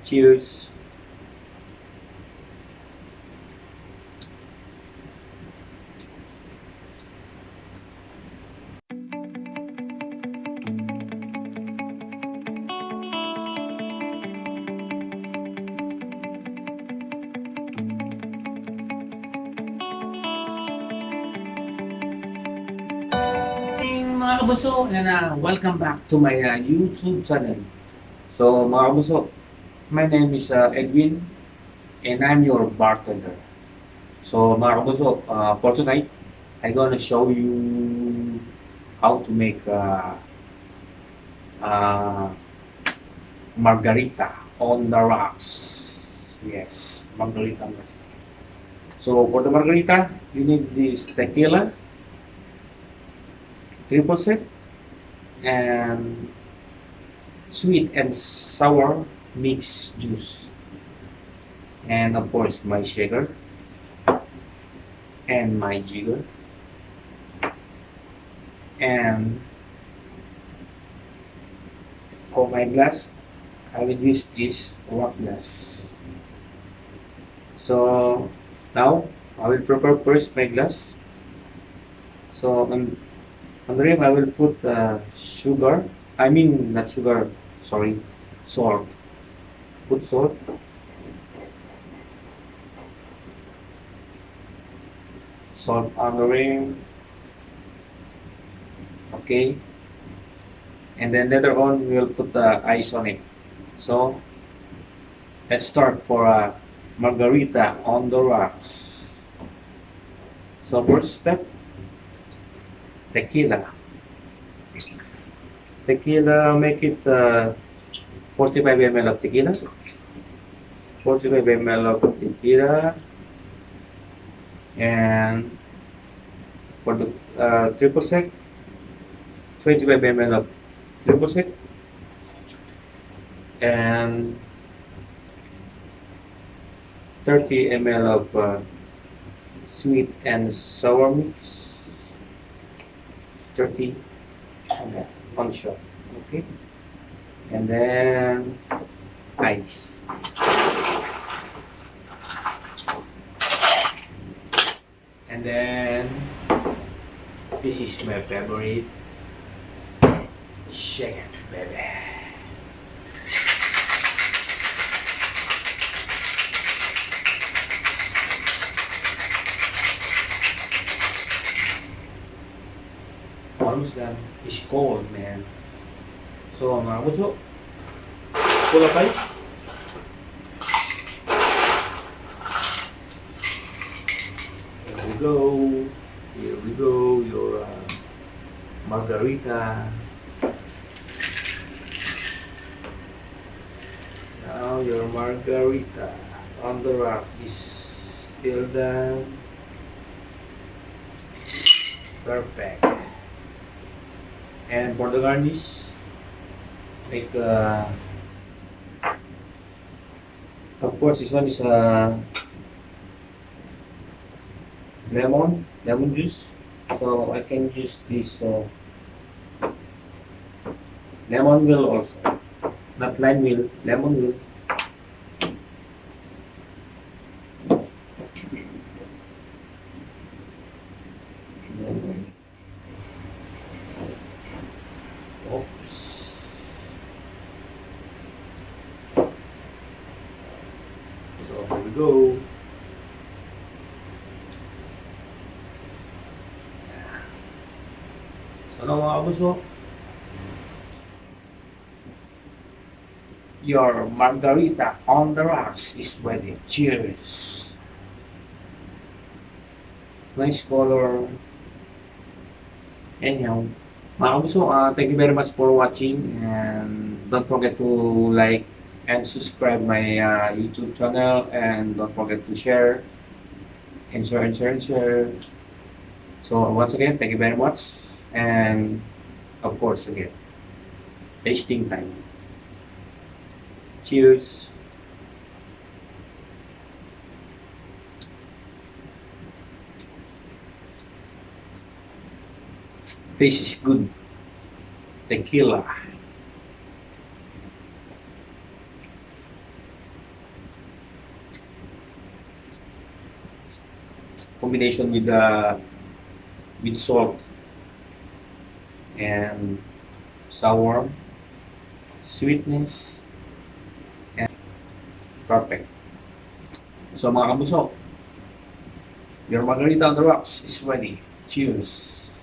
Cheers. Mga kabuso, and welcome back to my YouTube channel. So mga kabuso, my name is Edwin, and I'm your bartender. So mga kabuso, for tonight, I'm gonna show you how to make uh, Margarita on the rocks. Yes, Margarita. So for the Margarita, you need this tequila, triple sec, and sweet and sour mixed juice, and of course my shaker and my jigger, and for my glass I will use this rock glass. So now I will prepare first my glass. So on the rim I will put sugar, I mean not sugar, sorry, salt. Put salt. Salt on the rim. Okay. And then later on we'll put the ice on it. So let's start for a Margarita on the rocks. So first step, tequila. Tequila, make it 45 ml of tequila. 45 ml of tequila. And for the triple sec, 25 ml of triple sec. And 30 ml of sweet and sour mix. 30 ml on shot. Okay. And then ice. And then this is my favorite, shake it, baby. Almost done. It's cold, man. So mga puso, full of ice. Here we go. Here we go. Your Margarita. Now your Margarita on the rocks is still done. Perfect. And for the garnish, like of course this one is lemon juice. So I can use this lemon wheel also, not lime wheel, lemon wheel. Oops. So here we go. So now mga kabuso, your Margarita on the rocks is ready. Cheers. Nice color. Anyhow, mga kabuso, thank you very much for watching, and don't forget to like and subscribe my YouTube channel, and don't forget to share and share and share and share. So once again, thank you very much, and of course again, tasting time. Cheers. This is good tequila. combination with salt and sour, sweetness, and perfect. So mga kabuso, your margarita on the rocks is ready. Cheers!